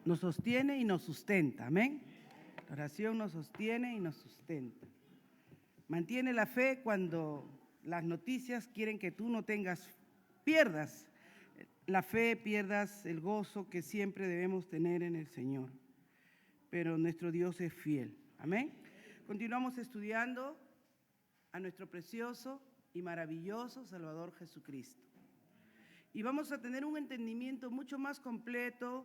nos sostiene y nos sustenta. Amén. La oración nos sostiene y nos sustenta. Mantiene la fe cuando las noticias quieren que tú no pierdas la fe, pierdas el gozo que siempre debemos tener en el Señor. Pero nuestro Dios es fiel. Amén. Continuamos estudiando a nuestro precioso y maravilloso Salvador Jesucristo. Y vamos a tener un entendimiento mucho más completo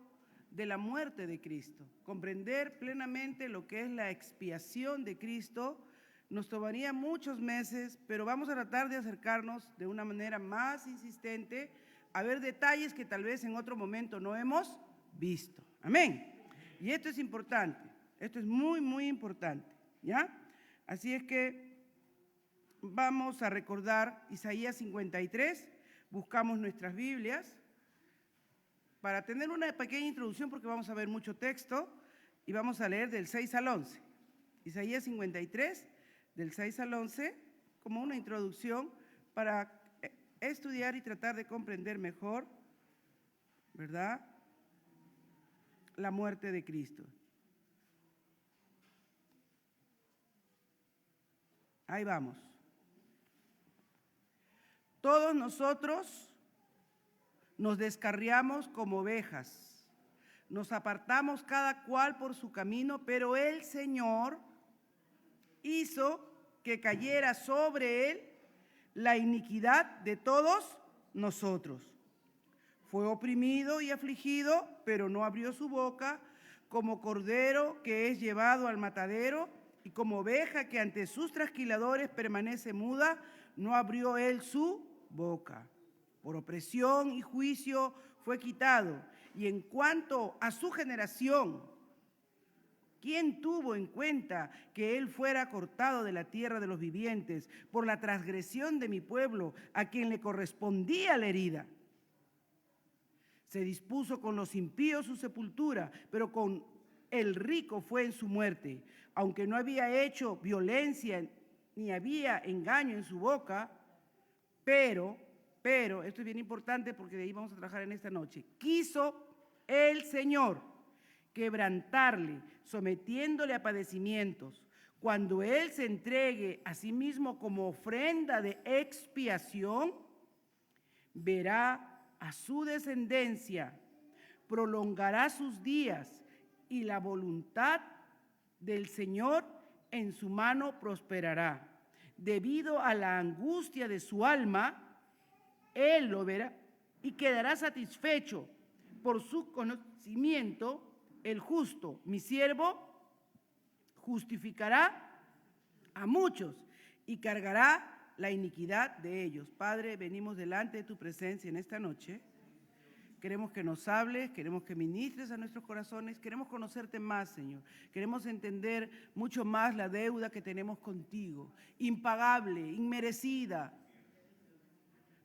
de la muerte de Cristo. Comprender plenamente lo que es la expiación de Cristo nos tomaría muchos meses, pero vamos a tratar de acercarnos de una manera más insistente a ver detalles que tal vez en otro momento no hemos visto. Amén. Y esto es importante, esto es muy, muy importante, ¿ya? Así es que vamos a recordar Isaías 53, buscamos nuestras Biblias para tener una pequeña introducción porque vamos a ver mucho texto y vamos a leer del 6 al 11. Isaías 53, del 6 al 11, como una introducción para estudiar y tratar de comprender mejor, ¿verdad?, la muerte de Cristo. Ahí vamos. Todos nosotros nos descarriamos como ovejas, nos apartamos cada cual por su camino, pero el Señor hizo que cayera sobre él la iniquidad de todos nosotros. Fue oprimido y afligido, pero no abrió su boca, como cordero que es llevado al matadero, y como oveja que ante sus trasquiladores permanece muda, no abrió él su boca. Por opresión y juicio fue quitado. Y en cuanto a su generación, ¿quién tuvo en cuenta que él fuera cortado de la tierra de los vivientes por la transgresión de mi pueblo, a quien le correspondía la herida? Se dispuso con los impíos su sepultura, pero con el rico fue en su muerte. Aunque no había hecho violencia ni había engaño en su boca, pero, esto es bien importante porque de ahí vamos a trabajar en esta noche, quiso el Señor quebrantarle, sometiéndole a padecimientos. Cuando él se entregue a sí mismo como ofrenda de expiación, verá a su descendencia, prolongará sus días y la voluntad del Señor en su mano prosperará. Debido a la angustia de su alma, él lo verá y quedará satisfecho. Por su conocimiento, el justo, mi siervo, justificará a muchos y cargará la iniquidad de ellos. Padre, venimos delante de tu presencia en esta noche. Queremos que nos hables, queremos que ministres a nuestros corazones, queremos conocerte más, Señor. Queremos entender mucho más la deuda que tenemos contigo, impagable, inmerecida.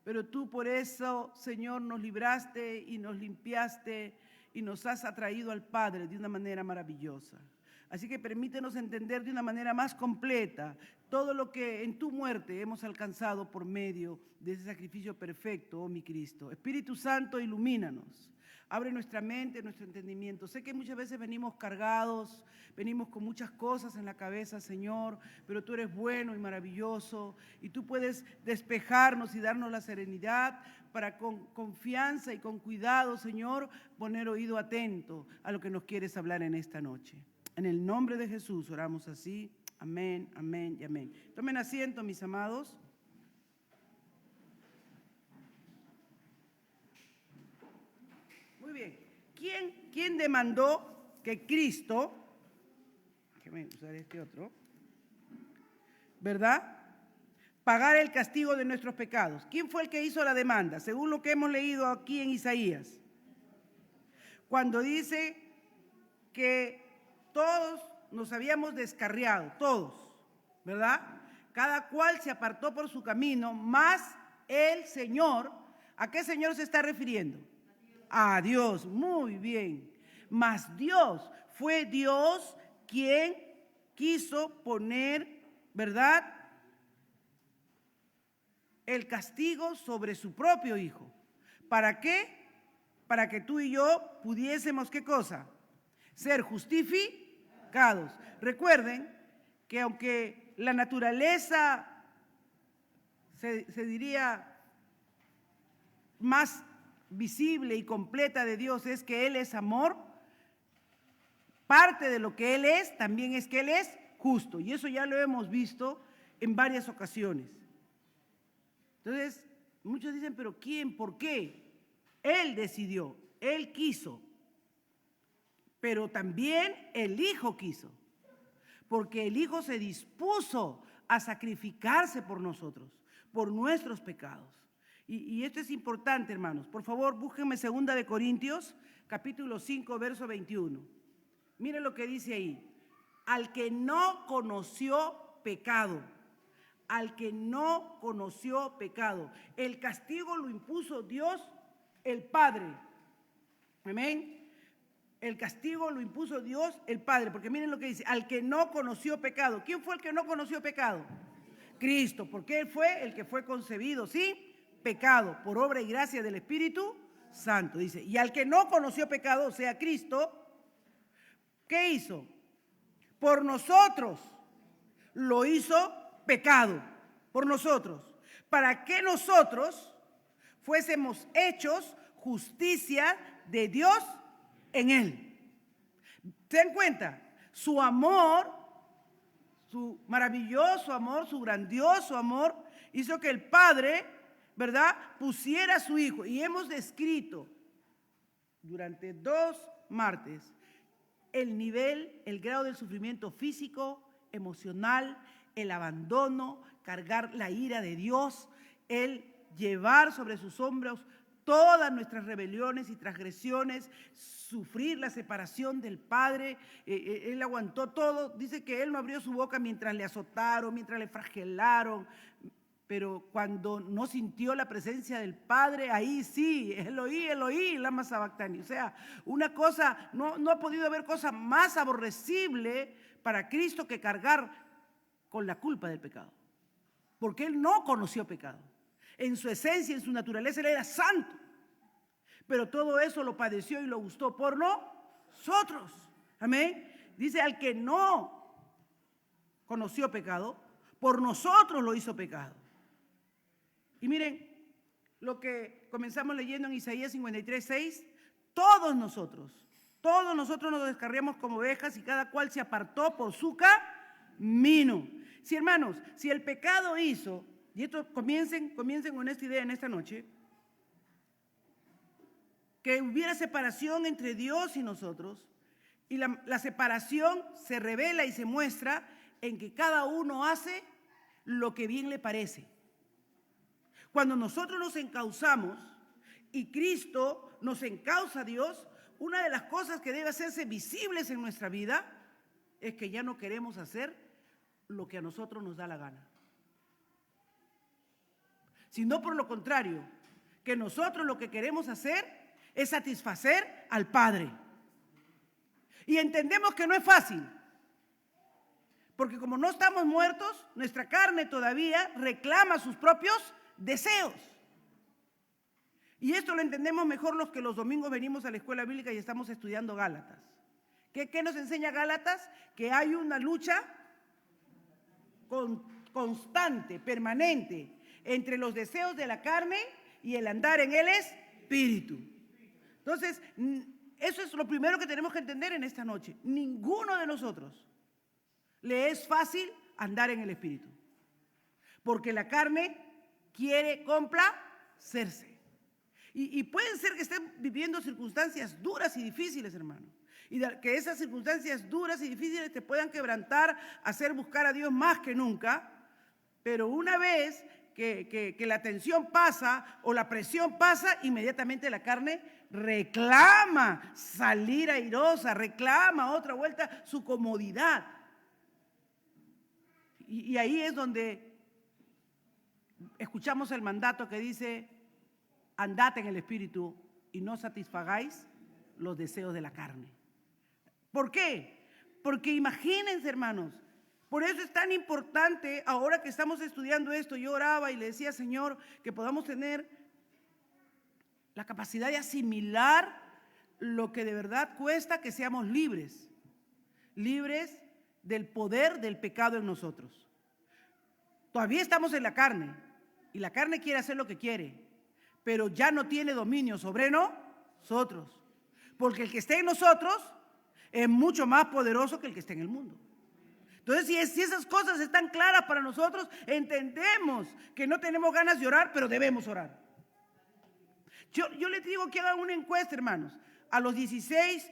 Pero tú por eso, Señor, nos libraste y nos limpiaste y nos has atraído al Padre de una manera maravillosa. Así que permítenos entender de una manera más completa todo lo que en tu muerte hemos alcanzado por medio de ese sacrificio perfecto, oh mi Cristo. Espíritu Santo, ilumínanos. Abre nuestra mente, nuestro entendimiento. Sé que muchas veces venimos cargados, venimos con muchas cosas en la cabeza, Señor, pero tú eres bueno y maravilloso y tú puedes despejarnos y darnos la serenidad para con confianza y con cuidado, Señor, poner oído atento a lo que nos quieres hablar en esta noche. En el nombre de Jesús oramos así. Amén, amén y amén. Tomen asiento, mis amados. Muy bien. ¿Quién demandó que Cristo, déjeme usar este otro, ¿verdad?, pagara el castigo de nuestros pecados? ¿Quién fue el que hizo la demanda? Según lo que hemos leído aquí en Isaías. Cuando dice que todos nos habíamos descarriado, todos, ¿verdad? Cada cual se apartó por su camino, más el Señor, ¿a qué Señor se está refiriendo? A Dios, muy bien. Mas Dios, fue Dios quien quiso poner, ¿verdad?, el castigo sobre su propio Hijo. ¿Para qué? Para que tú y yo pudiésemos, ¿qué cosa? ser justificados. Recuerden que aunque la naturaleza se diría más visible y completa de Dios es que Él es amor, parte de lo que Él es también es que Él es justo, y eso ya lo hemos visto en varias ocasiones. Entonces, muchos dicen, pero ¿quién? ¿Por qué? Él decidió, Él quiso, pero también el Hijo quiso, porque el Hijo se dispuso a sacrificarse por nosotros, por nuestros pecados. Y esto es importante, hermanos. Por favor, búsquenme 2 de Corintios, capítulo 5, verso 21. Miren lo que dice ahí. Al que no conoció pecado, al que no conoció pecado, el castigo lo impuso Dios, el Padre. Amén. El castigo lo impuso Dios, el Padre, porque miren lo que dice, al que no conoció pecado. ¿Quién fue el que no conoció pecado? Cristo, porque Él fue el que fue concebido, ¿sí? Pecado, por obra y gracia del Espíritu Santo, dice. Y al que no conoció pecado, o sea, Cristo, ¿qué hizo? Por nosotros lo hizo pecado, por nosotros, para que nosotros fuésemos hechos justicia de Dios en Él. ¿Se dan cuenta? Su amor, su maravilloso amor, su grandioso amor, hizo que el Padre, ¿verdad?, pusiera a su Hijo. Y hemos descrito durante 2 martes el nivel, el grado del sufrimiento físico, emocional, el abandono, cargar la ira de Dios, el llevar sobre sus hombros todas nuestras rebeliones y transgresiones, sufrir la separación del Padre. Él aguantó todo. Dice que Él no abrió su boca mientras le azotaron, mientras le flagelaron, pero cuando no sintió la presencia del Padre, ahí sí, Eloí, Eloí, lama sabactani. O sea, una cosa, no ha podido haber cosa más aborrecible para Cristo que cargar con la culpa del pecado, porque Él no conoció pecado. En su esencia, en su naturaleza, Él era santo, pero todo eso lo padeció y lo gustó por nosotros. Amén. Dice, al que no conoció pecado, por nosotros lo hizo pecado. Y miren lo que comenzamos leyendo en Isaías 53:6. Todos nosotros nos descarriamos como ovejas y cada cual se apartó por su camino. Sí, hermanos, si el pecado hizo, y esto comiencen con esta idea en esta noche, que hubiera separación entre Dios y nosotros, y la separación se revela y se muestra en que cada uno hace lo que bien le parece. Cuando nosotros nos encauzamos y Cristo nos encausa a Dios, una de las cosas que debe hacerse visibles en nuestra vida es que ya no queremos hacer lo que a nosotros nos da la gana, sino por lo contrario, que nosotros lo que queremos hacer es satisfacer al Padre. Y entendemos que no es fácil, porque como no estamos muertos, nuestra carne todavía reclama sus propios deseos. Y esto lo entendemos mejor los que los domingos venimos a la escuela bíblica y estamos estudiando Gálatas. ¿Qué nos enseña Gálatas? Que hay una lucha constante, permanente, entre los deseos de la carne y el andar en el Espíritu. Entonces, eso es lo primero que tenemos que entender en esta noche. Ninguno de nosotros le es fácil andar en el Espíritu, porque la carne quiere complacerse. Y pueden ser que estén viviendo circunstancias duras y difíciles, hermano. Y que esas circunstancias duras y difíciles te puedan quebrantar, hacer buscar a Dios más que nunca. Pero una vez que la tensión pasa o la presión pasa, inmediatamente la carne reclama salir airosa, reclama otra vuelta su comodidad. Y ahí es donde escuchamos el mandato que dice: andad en el Espíritu y no satisfagáis los deseos de la carne. ¿Por qué? Porque imagínense, hermanos, por eso es tan importante, ahora que estamos estudiando esto, yo oraba y le decía, Señor, que podamos tener la capacidad de asimilar lo que de verdad cuesta que seamos libres, libres del poder del pecado en nosotros. Todavía estamos en la carne y la carne quiere hacer lo que quiere, pero ya no tiene dominio sobre nosotros, porque el que esté en nosotros es mucho más poderoso que el que esté en el mundo. Entonces, si esas cosas están claras para nosotros, entendemos que no tenemos ganas de orar, pero debemos orar. Yo les digo que hagan una encuesta, hermanos, a los 16,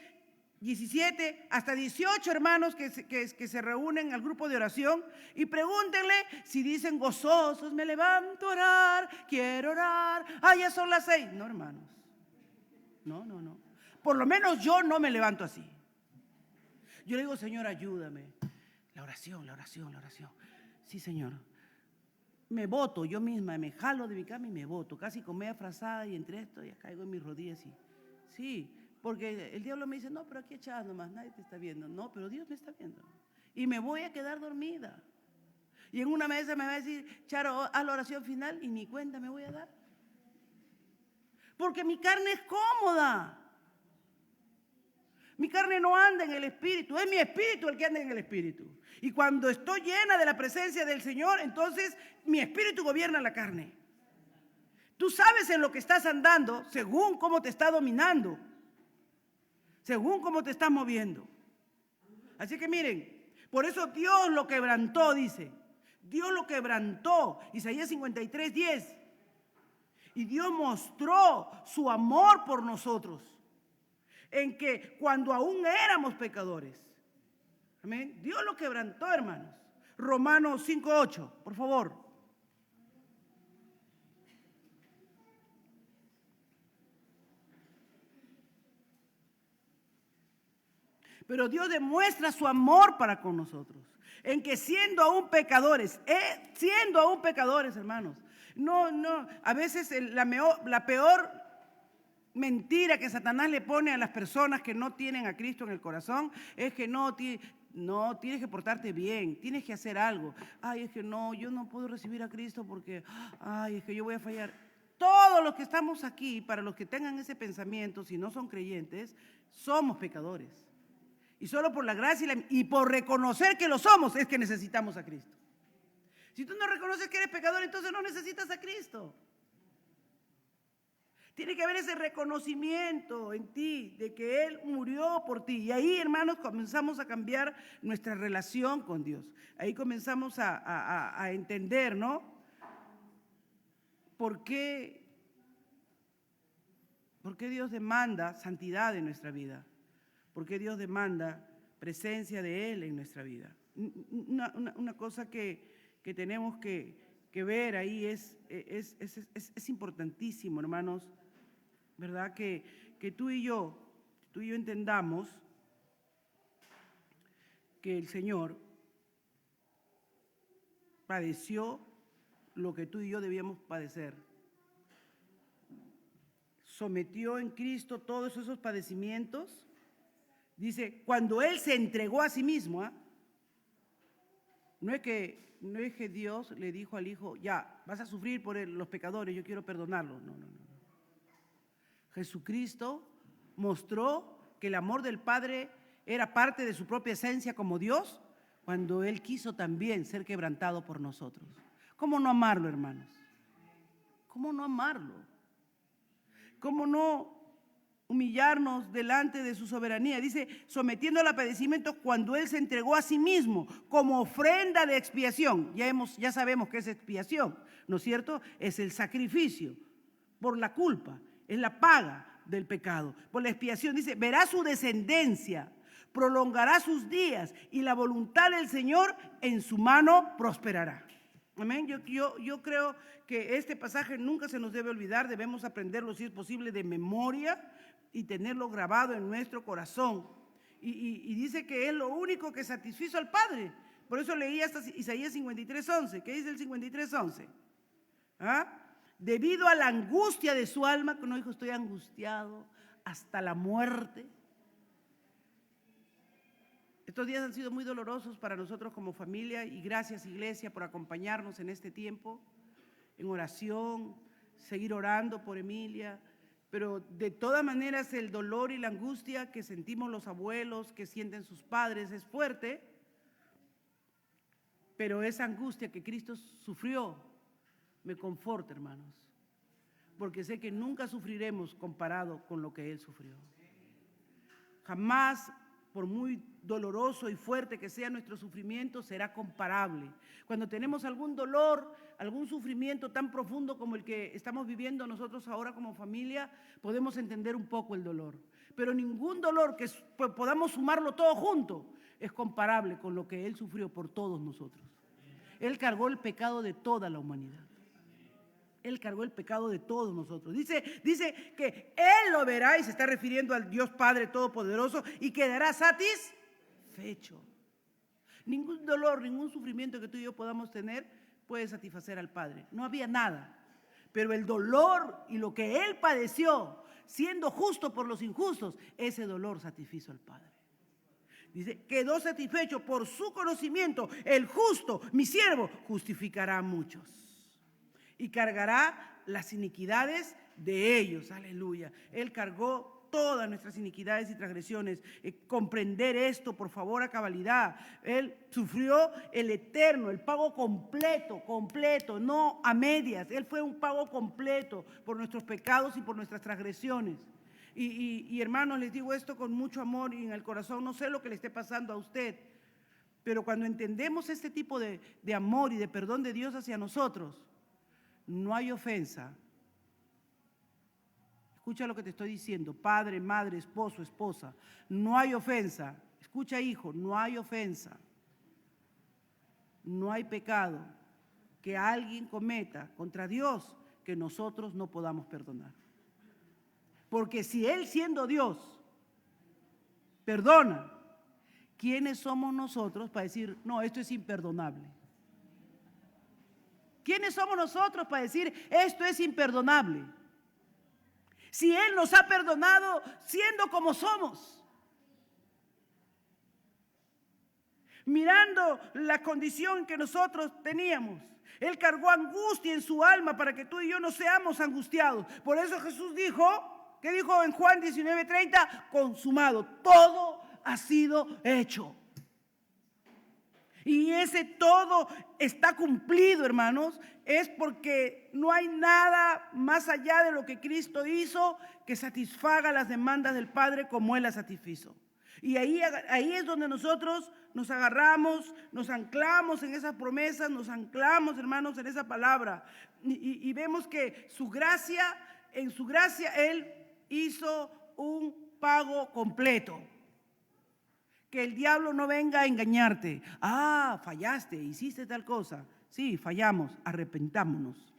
17, hasta 18 hermanos que se reúnen al grupo de oración y pregúntenle si dicen gozosos, me levanto a orar, quiero orar, ya son las 6. No, hermanos, no. Por lo menos yo no me levanto así. Yo le digo, Señor, ayúdame. La oración. Sí, Señor. Me boto yo misma, me jalo de mi cama y me boto, casi con media frazada y entre esto ya caigo en mis rodillas y sí, porque el diablo me dice, no, pero aquí echada nomás, nadie te está viendo. No, pero Dios me está viendo. Y me voy a quedar dormida. Y en una mesa me va a decir, Charo, haz la oración final y ni cuenta me voy a dar. Porque mi carne es cómoda. Mi carne no anda en el espíritu, es mi espíritu el que anda en el espíritu. Y cuando estoy llena de la presencia del Señor, entonces mi espíritu gobierna la carne. Tú sabes en lo que estás andando según cómo te está dominando, según cómo te estás moviendo. Así que miren, por eso Dios lo quebrantó, dice. Dios lo quebrantó, Isaías 53:10. Y Dios mostró su amor por nosotros. En que cuando aún éramos pecadores, amén, Dios lo quebrantó, hermanos. Romanos 5:8, por favor. Pero Dios demuestra su amor para con nosotros, en que siendo aún pecadores, hermanos, no, a veces la peor mentira que Satanás le pone a las personas que no tienen a Cristo en el corazón es que no, tienes que portarte bien, tienes que hacer algo. Es que no, yo no puedo recibir a Cristo porque, es que yo voy a fallar. Todos los que estamos aquí, para los que tengan ese pensamiento, si no son creyentes, somos pecadores. Y solo por la gracia y por reconocer que lo somos es que necesitamos a Cristo. Si tú no reconoces que eres pecador, entonces no necesitas a Cristo. Tiene que haber ese reconocimiento en ti de que Él murió por ti. Y ahí, hermanos, comenzamos a cambiar nuestra relación con Dios. Ahí comenzamos a entender, ¿no? ¿Por qué Dios demanda santidad en nuestra vida? ¿Por qué Dios demanda presencia de Él en nuestra vida? Una cosa que tenemos que ver ahí es importantísimo, hermanos, ¿verdad? Que tú y yo entendamos que el Señor padeció lo que tú y yo debíamos padecer. Sometió en Cristo todos esos padecimientos. Dice, cuando Él se entregó a sí mismo, no es que Dios le dijo al Hijo, ya, vas a sufrir por los pecadores, yo quiero perdonarlos. No. Jesucristo mostró que el amor del Padre era parte de su propia esencia como Dios, cuando Él quiso también ser quebrantado por nosotros. ¿Cómo no amarlo, hermanos? ¿Cómo no amarlo? ¿Cómo no humillarnos delante de su soberanía? Dice, sometiéndolo a padecimientos cuando Él se entregó a sí mismo como ofrenda de expiación. Ya sabemos que es expiación, ¿no es cierto? Es el sacrificio por la culpa, es la paga del pecado. Por la expiación dice, verá su descendencia, prolongará sus días y la voluntad del Señor en su mano prosperará. Amén. Yo creo que este pasaje nunca se nos debe olvidar, debemos aprenderlo si es posible de memoria y tenerlo grabado en nuestro corazón. Y dice que es lo único que satisfizo al Padre. Por eso leí hasta Isaías 53:11. ¿Qué dice el 53:11? Debido a la angustia de su alma, que no dijo estoy angustiado hasta la muerte. Estos días han sido muy dolorosos para nosotros como familia y gracias, Iglesia, por acompañarnos en este tiempo, en oración, seguir orando por Emilia, pero de todas maneras el dolor y la angustia que sentimos los abuelos, que sienten sus padres, es fuerte, pero esa angustia que Cristo sufrió me conforta, hermanos, porque sé que nunca sufriremos comparado con lo que Él sufrió. Jamás, por muy doloroso y fuerte que sea nuestro sufrimiento, será comparable. Cuando tenemos algún dolor, algún sufrimiento tan profundo como el que estamos viviendo nosotros ahora como familia, podemos entender un poco el dolor. Pero ningún dolor que podamos sumarlo todo junto es comparable con lo que Él sufrió por todos nosotros. Él cargó el pecado de toda la humanidad. Él cargó el pecado de todos nosotros. Dice que Él lo verá, y se está refiriendo al Dios Padre Todopoderoso, y quedará satisfecho. Ningún dolor, ningún sufrimiento que tú y yo podamos tener puede satisfacer al Padre. No había nada. Pero el dolor y lo que Él padeció, siendo justo por los injustos, ese dolor satisfizo al Padre. Dice, quedó satisfecho por su conocimiento. El justo, mi siervo, justificará a muchos y cargará las iniquidades de ellos. Aleluya. Él cargó todas nuestras iniquidades y transgresiones. Comprender esto, por favor, a cabalidad. Él sufrió el eterno, el pago completo, no a medias. Él fue un pago completo por nuestros pecados y por nuestras transgresiones. Y hermanos, les digo esto con mucho amor y en el corazón. No sé lo que le esté pasando a usted, pero cuando entendemos este tipo de amor y de perdón de Dios hacia nosotros, no hay ofensa. Escucha lo que te estoy diciendo, padre, madre, esposo, esposa. No hay ofensa. Escucha, hijo, no hay ofensa. No hay pecado que alguien cometa contra Dios que nosotros no podamos perdonar. Porque si Él, siendo Dios, perdona, ¿quiénes somos nosotros para decir, no, esto es imperdonable? ¿Quiénes somos nosotros para decir, esto es imperdonable? Si Él nos ha perdonado siendo como somos, mirando la condición que nosotros teníamos. Él cargó angustia en su alma para que tú y yo no seamos angustiados. Por eso Jesús dijo, ¿qué dijo en Juan 19:30? Consumado, todo ha sido hecho. Y ese todo está cumplido, hermanos, es porque no hay nada más allá de lo que Cristo hizo que satisfaga las demandas del Padre como Él las satisfizo. Y ahí es donde nosotros nos agarramos, nos anclamos en esas promesas, nos anclamos, hermanos, en esa palabra. Y vemos que en su gracia, Él hizo un pago completo. Que el diablo no venga a engañarte. Ah, fallaste, hiciste tal cosa. Sí, fallamos, arrepintámonos.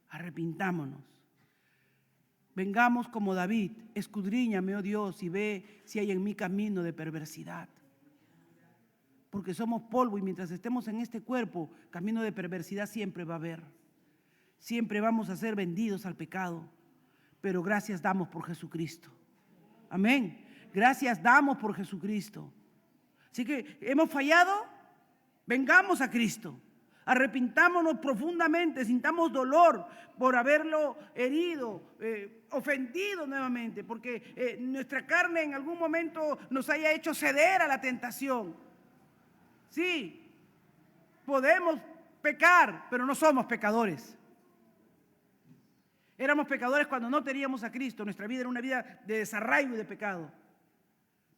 Arrepintámonos. Vengamos como David, escudriñame, oh Dios, y ve si hay en mí camino de perversidad. Porque somos polvo y mientras estemos en este cuerpo, camino de perversidad siempre va a haber. Siempre vamos a ser vendidos al pecado. Pero gracias damos por Jesucristo. Amén. Gracias damos por Jesucristo. Así que hemos fallado, vengamos a Cristo. Arrepintámonos profundamente, sintamos dolor por haberlo herido, ofendido nuevamente, porque nuestra carne en algún momento nos haya hecho ceder a la tentación. Sí, podemos pecar, pero no somos pecadores. Éramos pecadores cuando no teníamos a Cristo. Nuestra vida era una vida de desarraigo y de pecado.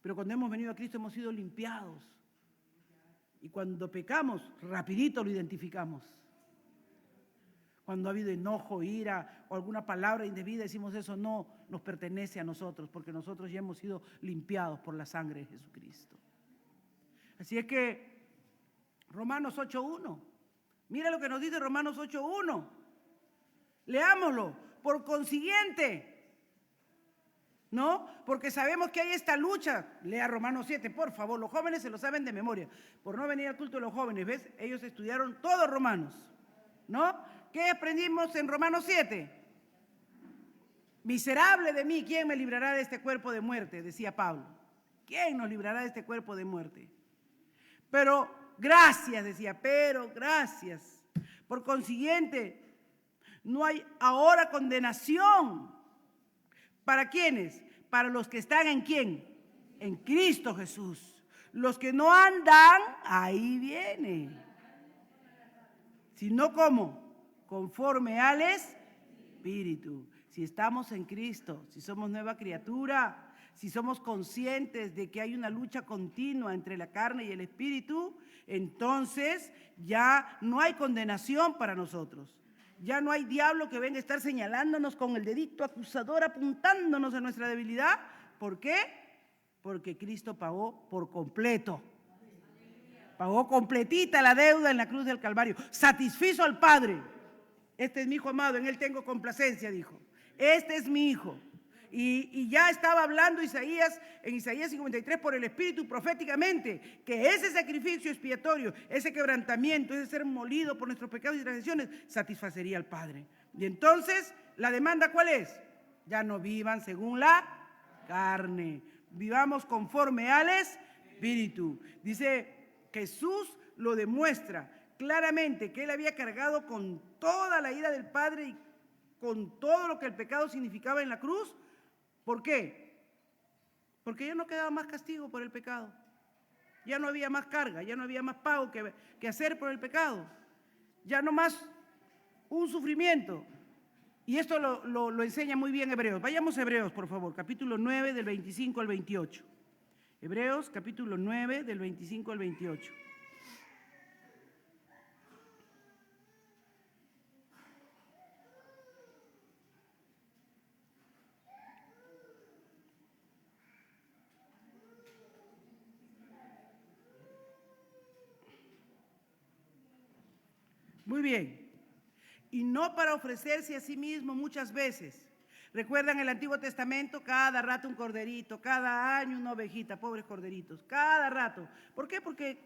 Pero cuando hemos venido a Cristo hemos sido limpiados. Y cuando pecamos, rapidito lo identificamos. Cuando ha habido enojo, ira o alguna palabra indebida, decimos eso no nos pertenece a nosotros, porque nosotros ya hemos sido limpiados por la sangre de Jesucristo. Así es que Romanos 8:1. Mira lo que nos dice Romanos 8:1. Leámoslo. Por consiguiente, ¿no? Porque sabemos que hay esta lucha. Lea Romanos 7, por favor. Los jóvenes se lo saben de memoria. Por no venir al culto de los jóvenes, ¿ves? Ellos estudiaron todos Romanos, ¿no? ¿Qué aprendimos en Romanos 7? Miserable de mí, ¿quién me librará de este cuerpo de muerte? Decía Pablo. ¿Quién nos librará de este cuerpo de muerte? Pero gracias, decía, pero gracias. Por consiguiente, no hay ahora condenación ¿Para quiénes? Para los que están ¿en quién? En Cristo Jesús. Los que no andan, ahí viene. Sino ¿cómo? Conforme al Espíritu. Si estamos en Cristo, si somos nueva criatura, si somos conscientes de que hay una lucha continua entre la carne y el Espíritu, entonces ya no hay condenación para nosotros. Ya no hay diablo que venga a estar señalándonos con el dedito acusador, apuntándonos a nuestra debilidad. ¿Por qué? Porque Cristo pagó por completo. Pagó completita la deuda en la cruz del Calvario. Satisfizo al Padre. Este es mi hijo amado, en él tengo complacencia, dijo. Este es mi hijo. Y ya estaba hablando Isaías, en Isaías 53, por el Espíritu proféticamente, que ese sacrificio expiatorio, ese quebrantamiento, ese ser molido por nuestros pecados y transgresiones, satisfacería al Padre. Y entonces, ¿la demanda cuál es? Ya no vivan según la carne, vivamos conforme al Espíritu. Dice, Jesús lo demuestra claramente, que él había cargado con toda la ira del Padre y con todo lo que el pecado significaba en la cruz. ¿Por qué? Porque ya no quedaba más castigo por el pecado. Ya no había más carga, ya no había más pago que hacer por el pecado. Ya no más un sufrimiento. Y esto lo enseña muy bien Hebreos. Vayamos a Hebreos, por favor, capítulo 9, del 25 al 28. Hebreos, capítulo 9, del 25 al 28. Muy bien. Y no para ofrecerse a sí mismo muchas veces. ¿Recuerdan el Antiguo Testamento? Cada rato un corderito, cada año una ovejita, pobres corderitos, cada rato. ¿Por qué? Porque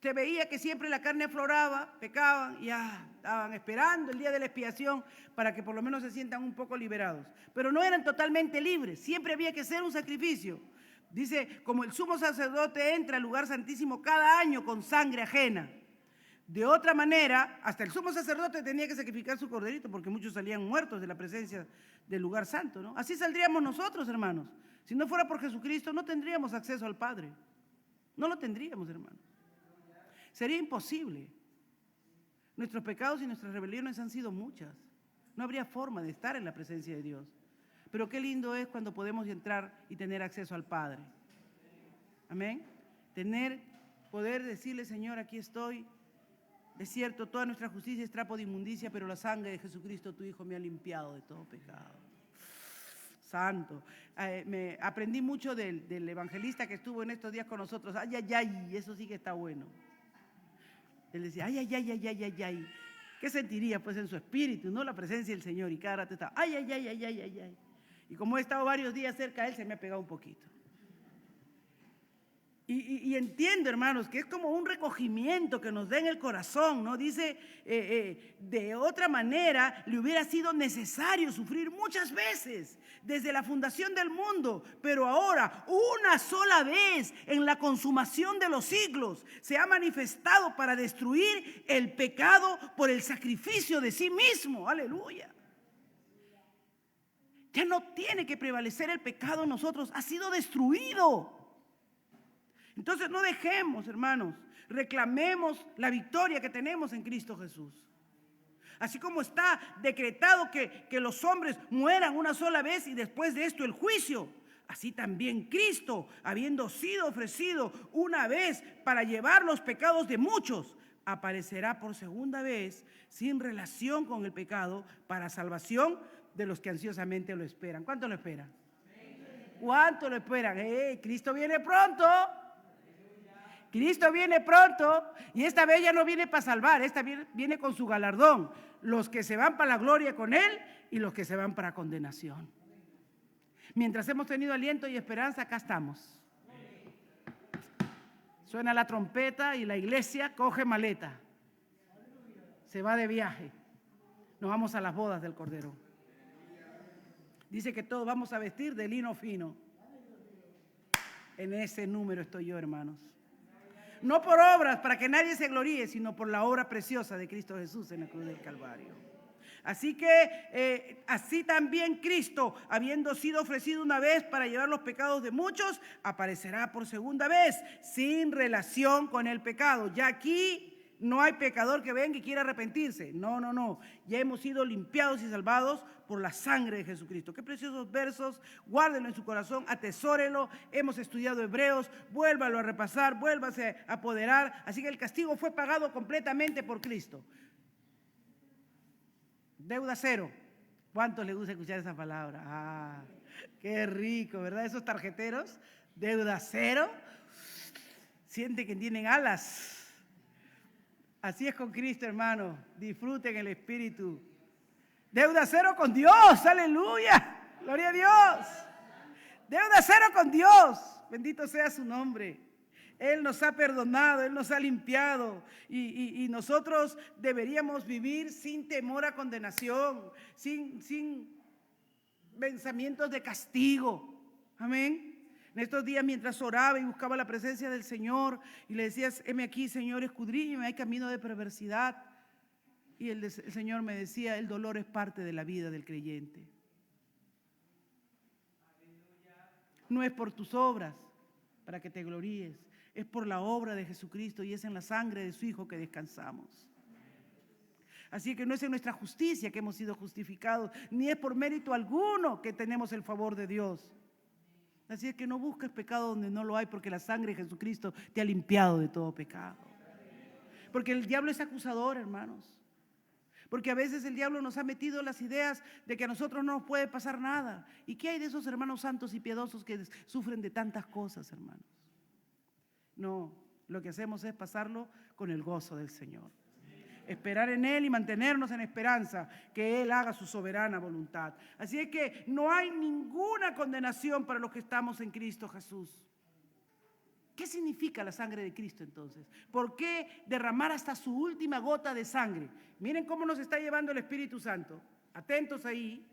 se veía que siempre la carne afloraba, pecaban y estaban esperando el día de la expiación para que por lo menos se sientan un poco liberados. Pero no eran totalmente libres, siempre había que hacer un sacrificio. Dice, como el sumo sacerdote entra al lugar santísimo cada año con sangre ajena. De otra manera, hasta el sumo sacerdote tenía que sacrificar su corderito porque muchos salían muertos de la presencia del lugar santo, ¿no? Así saldríamos nosotros, hermanos. Si no fuera por Jesucristo, no tendríamos acceso al Padre. No lo tendríamos, hermanos. Sería imposible. Nuestros pecados y nuestras rebeliones han sido muchas. No habría forma de estar en la presencia de Dios. Pero qué lindo es cuando podemos entrar y tener acceso al Padre. Amén. Poder decirle, Señor, aquí estoy. Es cierto, toda nuestra justicia es trapo de inmundicia, pero la sangre de Jesucristo, tu Hijo, me ha limpiado de todo pecado. Santo. Aprendí mucho del evangelista que estuvo en estos días con nosotros. Ay, ay, ay, eso sí que está bueno. Él decía, ay, ay, ay, ay, ay, ay, ay. ¿Qué sentiría pues en su espíritu, no? La presencia del Señor, y cada rato estaba, ay, ay, ay, ay, ay, ay, ay. Y como he estado varios días cerca de él, se me ha pegado un poquito. Y entiendo, hermanos, que es como un recogimiento que nos da en el corazón, ¿no? Dice, de otra manera, le hubiera sido necesario sufrir muchas veces desde la fundación del mundo, pero ahora, una sola vez, en la consumación de los siglos, se ha manifestado para destruir el pecado por el sacrificio de sí mismo. ¡Aleluya! Ya no tiene que prevalecer el pecado en nosotros, ha sido destruido. Entonces no dejemos, hermanos, reclamemos la victoria que tenemos en Cristo Jesús. Así como está decretado que los hombres mueran una sola vez y después de esto el juicio, así también Cristo, habiendo sido ofrecido una vez para llevar los pecados de muchos, aparecerá por segunda vez sin relación con el pecado para salvación de los que ansiosamente lo esperan. ¿Cuánto lo esperan? ¿Cuánto lo esperan? Cristo viene pronto. Cristo viene pronto y esta vez ya no viene para salvar, esta viene con su galardón. Los que se van para la gloria con Él y los que se van para condenación. Mientras hemos tenido aliento y esperanza, acá estamos. Suena la trompeta y la iglesia coge maleta. Se va de viaje. Nos vamos a las bodas del Cordero. Dice que todos vamos a vestir de lino fino. En ese número estoy yo, hermanos. No por obras para que nadie se gloríe, sino por la obra preciosa de Cristo Jesús en la cruz del Calvario. Así que así también Cristo, habiendo sido ofrecido una vez para llevar los pecados de muchos, aparecerá por segunda vez, sin relación con el pecado. Ya aquí no hay pecador que venga y quiera arrepentirse. No, no, no. Ya hemos sido limpiados y salvados por la sangre de Jesucristo. Qué preciosos versos. Guárdenlo en su corazón, atesórelo. Hemos estudiado Hebreos. Vuélvalo a repasar, vuélvase a apoderar. Así que el castigo fue pagado completamente por Cristo. Deuda cero. ¿Cuántos les gusta escuchar esa palabra? Ah, qué rico, ¿verdad? Esos tarjeteros, deuda cero. Sienten que tienen alas. Así es con Cristo, hermano. Disfruten el Espíritu. Deuda cero con Dios. Aleluya. Gloria a Dios. Deuda cero con Dios. Bendito sea su nombre. Él nos ha perdonado, Él nos ha limpiado. Y nosotros deberíamos vivir sin temor a condenación, sin pensamientos de castigo. Amén. En estos días, mientras oraba y buscaba la presencia del Señor y le decías, heme aquí, Señor, escudriñame, hay camino de perversidad. Y el Señor me decía, el dolor es parte de la vida del creyente. No es por tus obras para que te gloríes, es por la obra de Jesucristo y es en la sangre de su Hijo que descansamos. Así que no es en nuestra justicia que hemos sido justificados, ni es por mérito alguno que tenemos el favor de Dios. Así es que no busques pecado donde no lo hay, porque la sangre de Jesucristo te ha limpiado de todo pecado. Porque el diablo es acusador, hermanos. Porque a veces el diablo nos ha metido las ideas de que a nosotros no nos puede pasar nada. ¿Y qué hay de esos hermanos santos y piadosos que sufren de tantas cosas, hermanos? No, lo que hacemos es pasarlo con el gozo del Señor. Esperar en Él y mantenernos en esperanza que Él haga su soberana voluntad. Así es que no hay ninguna condenación para los que estamos en Cristo Jesús. ¿Qué significa la sangre de Cristo entonces? ¿Por qué derramar hasta su última gota de sangre? Miren cómo nos está llevando el Espíritu Santo. Atentos ahí.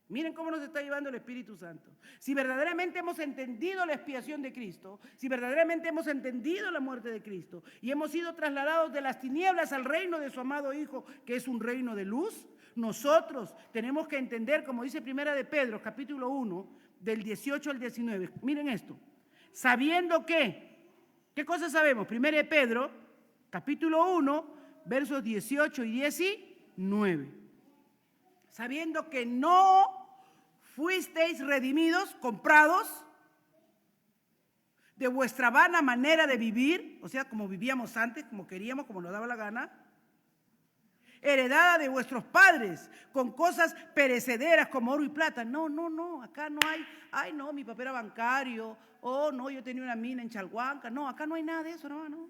Miren cómo nos está llevando el Espíritu Santo. Si verdaderamente hemos entendido la expiación de Cristo, si verdaderamente hemos entendido la muerte de Cristo y hemos sido trasladados de las tinieblas al reino de su amado Hijo, que es un reino de luz, nosotros tenemos que entender, como dice Primera de Pedro, capítulo 1, del 18 al 19. Miren esto. Sabiendo que, ¿qué cosas sabemos? Primera de Pedro, capítulo 1, versos 18 y 19. Sabiendo que no fuisteis redimidos, comprados de vuestra vana manera de vivir, o sea, como vivíamos antes, como queríamos, como nos daba la gana, heredada de vuestros padres, con cosas perecederas como oro y plata. No, no, no, acá no hay, ay no, mi papá era bancario, oh no, yo tenía una mina en Chalhuanca. No, acá no hay nada de eso, hermano.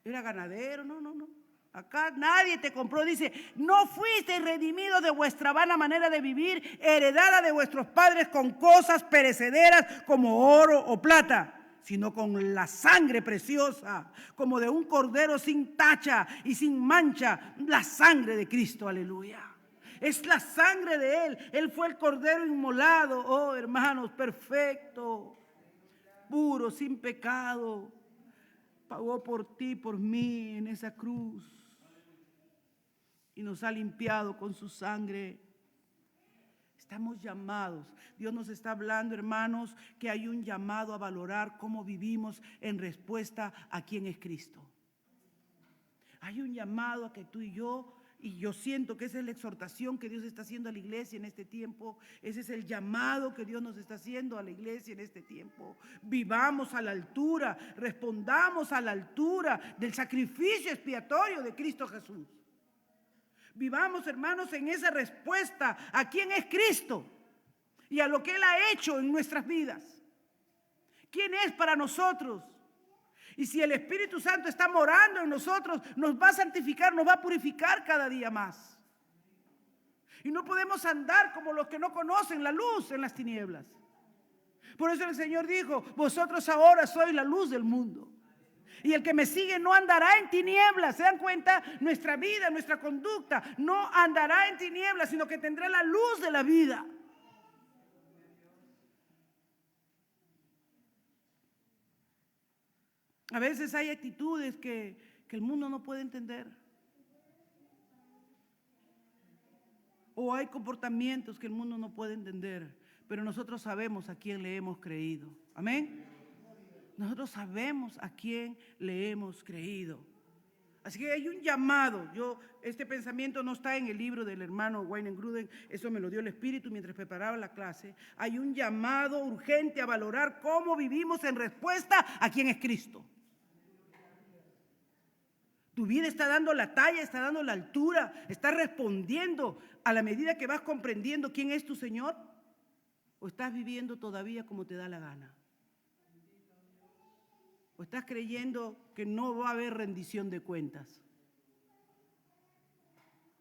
Era ganadero, no, no, no. Acá nadie te compró, dice, no fuisteis redimidos de vuestra vana manera de vivir, heredada de vuestros padres con cosas perecederas como oro o plata, sino con la sangre preciosa, como de un cordero sin tacha y sin mancha, la sangre de Cristo, aleluya. Es la sangre de Él fue el cordero inmolado, oh hermanos, perfecto, puro, sin pecado, pagó por ti, por mí en esa cruz. Y nos ha limpiado con su sangre. Estamos llamados. Dios nos está hablando, hermanos, que hay un llamado a valorar cómo vivimos en respuesta a quién es Cristo. Hay un llamado a que tú y yo siento que esa es la exhortación que Dios está haciendo a la iglesia en este tiempo. Ese es el llamado que Dios nos está haciendo a la iglesia en este tiempo. Vivamos a la altura, respondamos a la altura del sacrificio expiatorio de Cristo Jesús. Vivamos, hermanos, en esa respuesta a quién es Cristo y a lo que Él ha hecho en nuestras vidas. ¿Quién es para nosotros? Y si el Espíritu Santo está morando en nosotros, nos va a santificar, nos va a purificar cada día más. Y no podemos andar como los que no conocen la luz en las tinieblas. Por eso el Señor dijo, vosotros ahora sois la luz del mundo. Y el que me sigue no andará en tinieblas. ¿Se dan cuenta? Nuestra vida, nuestra conducta no andará en tinieblas, sino que tendrá la luz de la vida. A veces hay actitudes que el mundo no puede entender. o hay comportamientos que el mundo no puede entender, pero nosotros sabemos a quién le hemos creído. Amén. Nosotros sabemos a quién le hemos creído. Así que hay un llamado. Este pensamiento no está en el libro del hermano Wayne Gruden, eso me lo dio el Espíritu mientras preparaba la clase. Hay un llamado urgente a valorar cómo vivimos en respuesta a quién es Cristo. Tu vida está dando la talla, está dando la altura, está respondiendo a la medida que vas comprendiendo quién es tu Señor, o estás viviendo todavía como te da la gana. ¿O estás creyendo que no va a haber rendición de cuentas?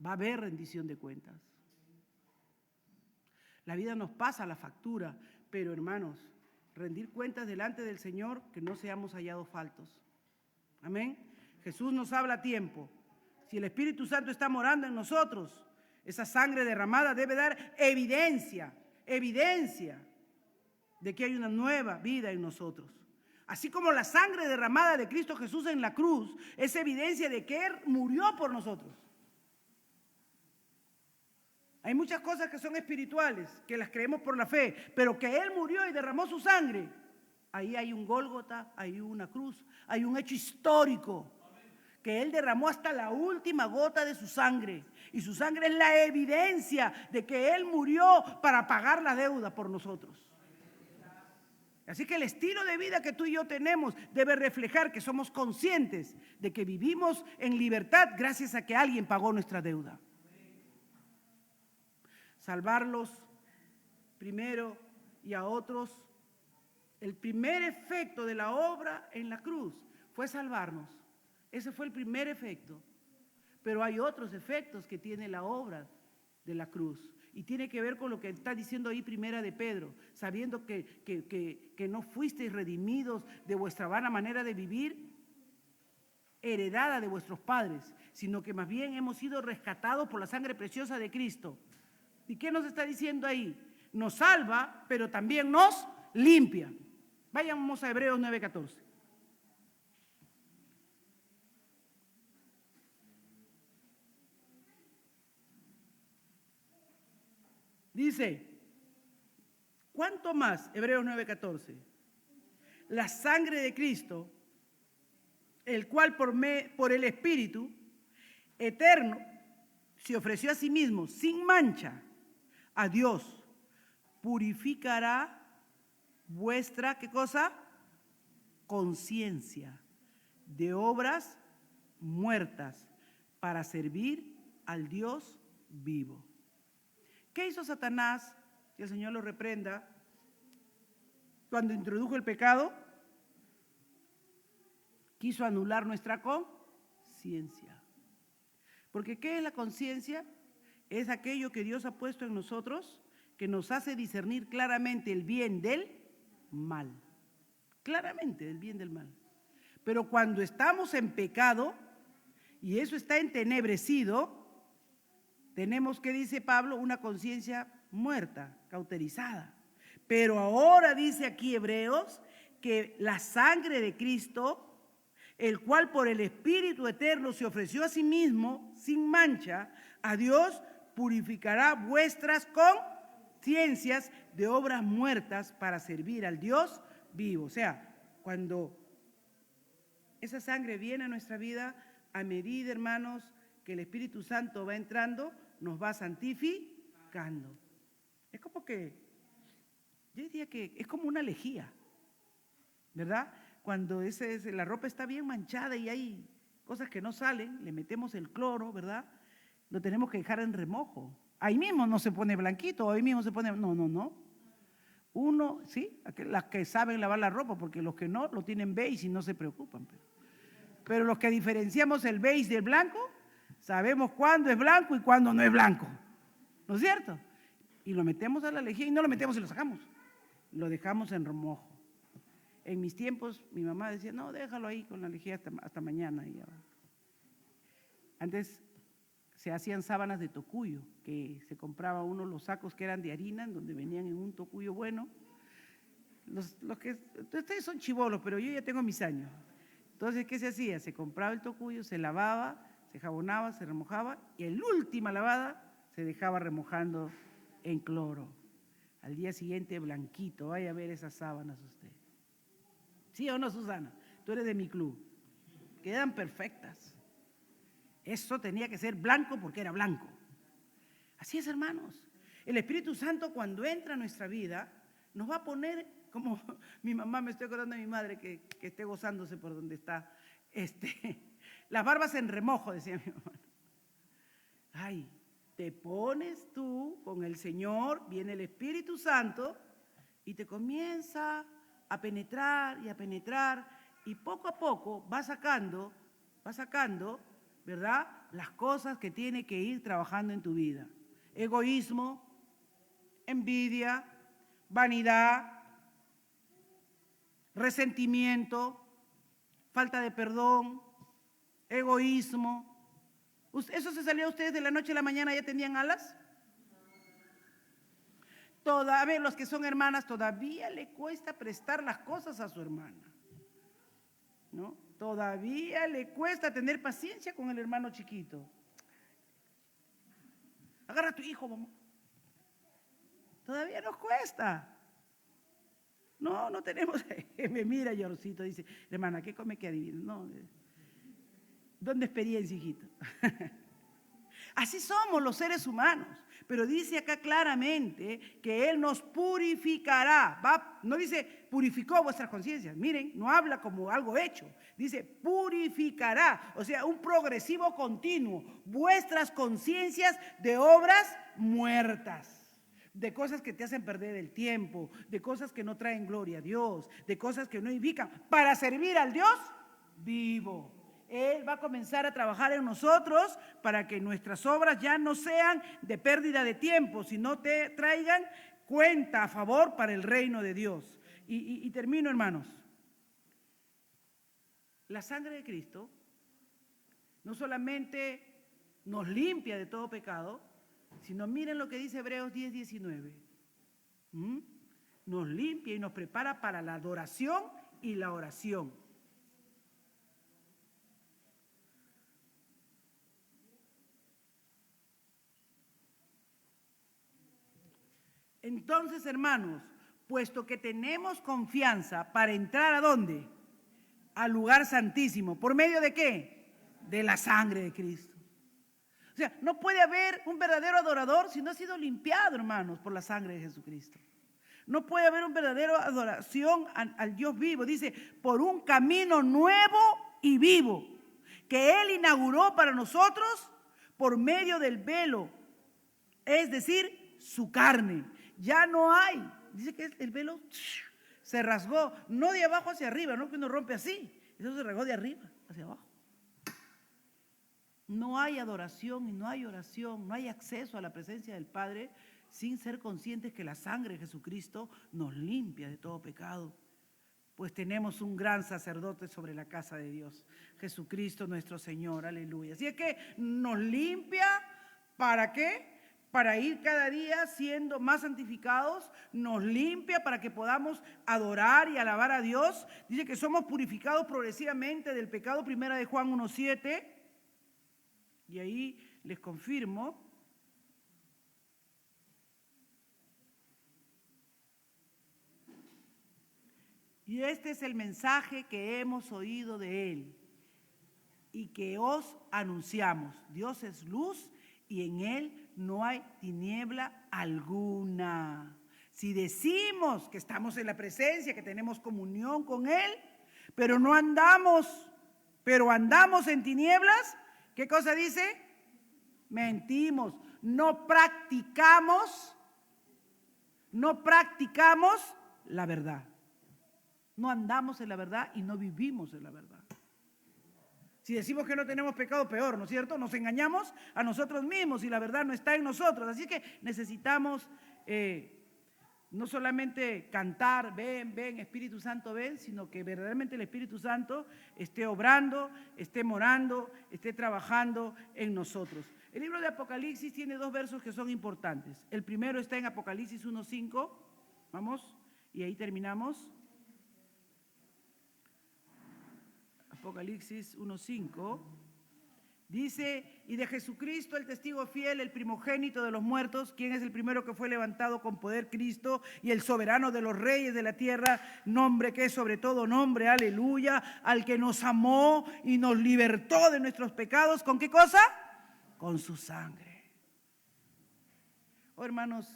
Va a haber rendición de cuentas. La vida nos pasa la factura, pero hermanos, rendir cuentas delante del Señor, que no seamos hallados faltos. Amén. Jesús nos habla a tiempo. Si el Espíritu Santo está morando en nosotros, esa sangre derramada debe dar evidencia de que hay una nueva vida en nosotros. Así como la sangre derramada de Cristo Jesús en la cruz es evidencia de que Él murió por nosotros. Hay muchas cosas que son espirituales, que las creemos por la fe, pero que Él murió y derramó su sangre. Ahí hay un Gólgota, hay una cruz, hay un hecho histórico, que Él derramó hasta la última gota de su sangre. Y su sangre es la evidencia de que Él murió para pagar la deuda por nosotros. Así que el estilo de vida que tú y yo tenemos debe reflejar que somos conscientes de que vivimos en libertad gracias a que alguien pagó nuestra deuda. Salvarlos primero y a otros. El primer efecto de la obra en la cruz fue salvarnos. Ese fue el primer efecto. Pero hay otros efectos que tiene la obra de la cruz. Y tiene que ver con lo que está diciendo ahí Primera de Pedro, sabiendo que no fuisteis redimidos de vuestra vana manera de vivir, heredada de vuestros padres, sino que más bien hemos sido rescatados por la sangre preciosa de Cristo. ¿Y qué nos está diciendo ahí? Nos salva, pero también nos limpia. Vayamos a Hebreos 9:14. Dice, ¿cuánto más? Hebreos 9:14. La sangre de Cristo, el cual por el Espíritu eterno se ofreció a sí mismo sin mancha a Dios, purificará vuestra, ¿qué cosa? Conciencia de obras muertas para servir al Dios vivo. ¿Qué hizo Satanás? Que el Señor lo reprenda. Cuando introdujo el pecado, quiso anular nuestra conciencia. Porque ¿qué es la conciencia? Es aquello que Dios ha puesto en nosotros que nos hace discernir claramente el bien del mal. Claramente el bien del mal. Pero cuando estamos en pecado y eso está entenebrecido, tenemos, ¿qué dice Pablo? Una conciencia muerta, cauterizada. Pero ahora dice aquí Hebreos que la sangre de Cristo, el cual por el Espíritu eterno se ofreció a sí mismo sin mancha, a Dios purificará vuestras conciencias de obras muertas para servir al Dios vivo. O sea, cuando esa sangre viene a nuestra vida, a medida, hermanos, que el Espíritu Santo va entrando, nos va santificando. Es como que, yo diría que es como una lejía, ¿verdad? Cuando la ropa está bien manchada y hay cosas que no salen, le metemos el cloro, ¿verdad? Lo tenemos que dejar en remojo. Ahí mismo no se pone blanquito, ahí mismo se pone, no. Uno, sí, las que saben lavar la ropa, porque los que no, lo tienen beige y no se preocupan. Pero los que diferenciamos el beige del blanco, sabemos cuándo es blanco y cuándo no es blanco. ¿No es cierto? Y lo metemos a la lejía y no lo metemos y lo sacamos. Lo dejamos en remojo. En mis tiempos, mi mamá decía, no, déjalo ahí con la lejía hasta mañana. Y ya. Antes se hacían sábanas de tocuyo, que se compraba uno los sacos que eran de harina, en donde venían en un tocuyo bueno. Ustedes son chibolos, pero yo ya tengo mis años. Entonces, ¿qué se hacía? Se compraba el tocuyo, se lavaba, se jabonaba, se remojaba y en la última lavada se dejaba remojando en cloro. Al día siguiente blanquito, vaya a ver esas sábanas usted. ¿Sí o no, Susana? Tú eres de mi club. Quedan perfectas. Eso tenía que ser blanco porque era blanco. Así es, hermanos. El Espíritu Santo cuando entra a nuestra vida nos va a poner, como mi mamá, me estoy acordando de mi madre que esté gozándose por donde está, las barbas en remojo, decía mi mamá. Ay, te pones tú con el Señor, viene el Espíritu Santo y te comienza a penetrar y poco a poco va sacando, ¿verdad? Las cosas que tiene que ir trabajando en tu vida. Egoísmo, envidia, vanidad, resentimiento, falta de perdón, egoísmo. ¿Eso se salió a ustedes de la noche a la mañana? ¿Ya tenían alas? Todavía los que son hermanas, todavía le cuesta prestar las cosas a su hermana, ¿no? Todavía le cuesta tener paciencia con el hermano chiquito. Agarra a tu hijo, mamá. Todavía nos cuesta. No tenemos. Me mira Yorcito, dice, hermana, ¿qué come que adivina? No. ¿Dónde experiencia, hijito? Así somos los seres humanos. Pero dice acá claramente que Él nos purificará. No dice purificó vuestras conciencias. Miren, no habla como algo hecho. Dice purificará. O sea, un progresivo continuo. Vuestras conciencias de obras muertas. De cosas que te hacen perder el tiempo. De cosas que no traen gloria a Dios. De cosas que no edifican. Para servir al Dios vivo. Él va a comenzar a trabajar en nosotros para que nuestras obras ya no sean de pérdida de tiempo, sino te traigan cuenta a favor para el reino de Dios. Y termino, hermanos. La sangre de Cristo no solamente nos limpia de todo pecado, sino miren lo que dice Hebreos 10:19. Nos limpia y nos prepara para la adoración y la oración. Entonces, hermanos, puesto que tenemos confianza para entrar ¿a dónde? Al lugar santísimo. ¿Por medio de qué? De la sangre de Cristo. O sea, no puede haber un verdadero adorador si no ha sido limpiado, hermanos, por la sangre de Jesucristo. No puede haber un verdadero adoración al Dios vivo. Dice, por un camino nuevo y vivo que Él inauguró para nosotros por medio del velo, es decir, su carne. Ya no hay, dice que el velo se rasgó, no de abajo hacia arriba, no que uno rompe así, eso se rasgó de arriba hacia abajo. No hay adoración y no hay oración, no hay acceso a la presencia del Padre sin ser conscientes que la sangre de Jesucristo nos limpia de todo pecado. Pues tenemos un gran sacerdote sobre la casa de Dios, Jesucristo nuestro Señor, aleluya. Así es que nos limpia, ¿para qué? Para ir cada día siendo más santificados, nos limpia para que podamos adorar y alabar a Dios. Dice que somos purificados progresivamente del pecado, primera de Juan 1:7. Y ahí les confirmo. Y este es el mensaje que hemos oído de Él y que os anunciamos. Dios es luz y en Él no hay tiniebla alguna. Si decimos que estamos en la presencia, que tenemos comunión con Él, pero andamos en tinieblas, ¿qué cosa dice? Mentimos, no practicamos la verdad. No andamos en la verdad y no vivimos en la verdad. Si decimos que no tenemos pecado, peor, ¿no es cierto? Nos engañamos a nosotros mismos y la verdad no está en nosotros. Así que necesitamos no solamente cantar, ven, Espíritu Santo, ven, sino que verdaderamente el Espíritu Santo esté obrando, esté morando, esté trabajando en nosotros. El libro de Apocalipsis tiene 2 versos que son importantes. El primero está en Apocalipsis 1:5. Vamos, y ahí terminamos. Apocalipsis 1:5, Dice, y de Jesucristo, el testigo fiel, el primogénito de los muertos, quien es el primero que fue levantado con poder, Cristo, y el soberano de los reyes de la tierra, nombre que es sobre todo nombre, aleluya, al que nos amó y nos libertó de nuestros pecados. ¿Con qué cosa? Con su sangre. Oh, hermanos,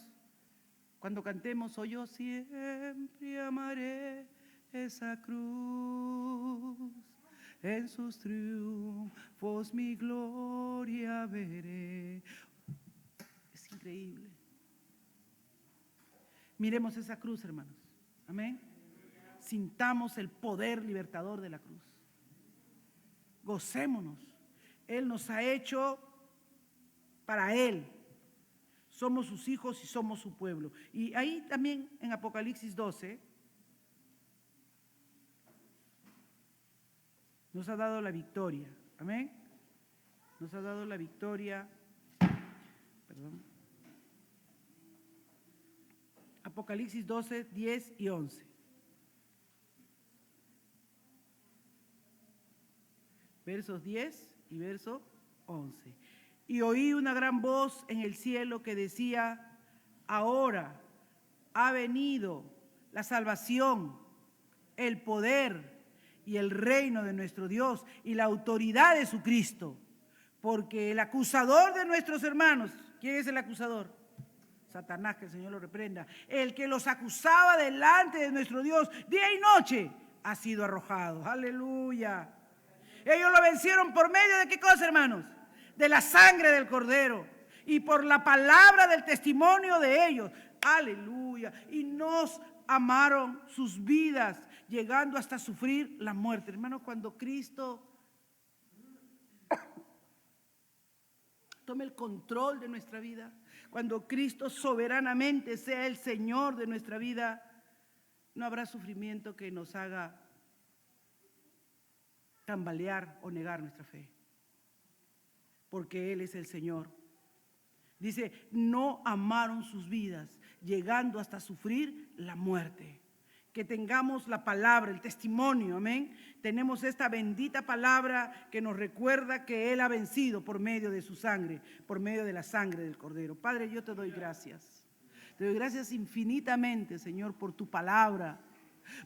cuando cantemos, oh, yo siempre amaré esa cruz. En sus triunfos mi gloria veré. Es increíble. Miremos esa cruz, hermanos. Amén. Sintamos el poder libertador de la cruz. Gocémonos. Él nos ha hecho para Él. Somos sus hijos y somos su pueblo. Y ahí también en Apocalipsis 12 nos ha dado la victoria. Amén. Nos ha dado la victoria. Perdón. Apocalipsis 12, 10 y 11. Versos 10 y verso 11. Y oí una gran voz en el cielo que decía, ahora ha venido la salvación, el poder y el reino de nuestro Dios y la autoridad de su Cristo, porque el acusador de nuestros hermanos, ¿quién es el acusador? Satanás, que el Señor lo reprenda. El que los acusaba delante de nuestro Dios día y noche ha sido arrojado. Aleluya. Ellos lo vencieron por medio de ¿qué cosa, hermanos? De la sangre del Cordero y por la palabra del testimonio de ellos. Aleluya. Y nos amaron sus vidas, llegando hasta sufrir la muerte. Hermanos, cuando Cristo tome el control de nuestra vida, cuando Cristo soberanamente sea el Señor de nuestra vida, no habrá sufrimiento que nos haga tambalear o negar nuestra fe, porque Él es el Señor. Dice, no amaron sus vidas, llegando hasta sufrir la muerte. Que tengamos la palabra, el testimonio, amén. Tenemos esta bendita palabra que nos recuerda que Él ha vencido por medio de su sangre, por medio de la sangre del Cordero. Padre, yo te doy gracias. Te doy gracias infinitamente, Señor, por tu palabra,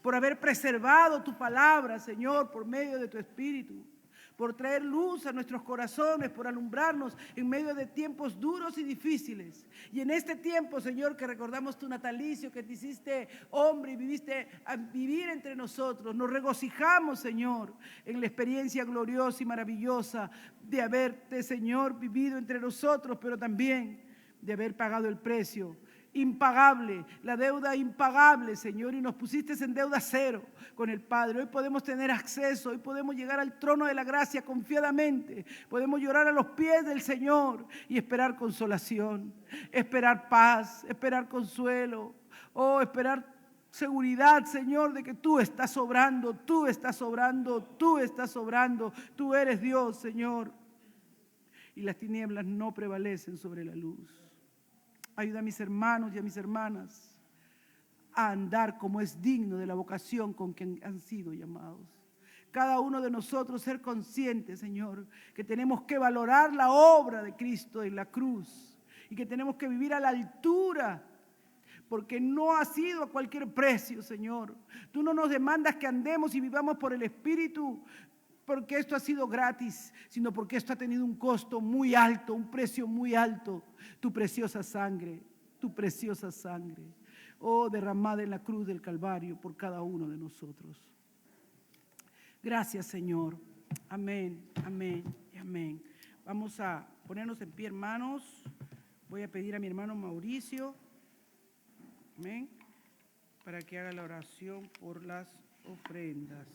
por haber preservado tu palabra, Señor, por medio de tu Espíritu, por traer luz a nuestros corazones, por alumbrarnos en medio de tiempos duros y difíciles. Y en este tiempo, Señor, que recordamos tu natalicio, que te hiciste hombre y viniste a vivir entre nosotros, nos regocijamos, Señor, en la experiencia gloriosa y maravillosa de haberte, Señor, vivido entre nosotros, pero también de haber pagado el precio impagable, la deuda impagable, Señor, y nos pusiste en deuda cero con el Padre. Hoy podemos tener acceso, hoy podemos llegar al trono de la gracia confiadamente, podemos llorar a los pies del Señor y esperar consolación, esperar paz, esperar consuelo, esperar seguridad, Señor, de que tú estás sobrando, tú estás sobrando, tú estás sobrando, tú eres Dios, Señor, y las tinieblas no prevalecen sobre la luz. Ayuda a mis hermanos y a mis hermanas a andar como es digno de la vocación con que han sido llamados. Cada uno de nosotros ser consciente, Señor, que tenemos que valorar la obra de Cristo en la cruz y que tenemos que vivir a la altura, porque no ha sido a cualquier precio, Señor. Tú no nos demandas que andemos y vivamos por el Espíritu, porque esto ha sido gratis, sino porque esto ha tenido un costo muy alto, un precio muy alto. Tu preciosa sangre, derramada en la cruz del Calvario por cada uno de nosotros. Gracias, Señor. Amén, amén y amén. Vamos a ponernos en pie, hermanos. Voy a pedir a mi hermano Mauricio, amén, para que haga la oración por las ofrendas.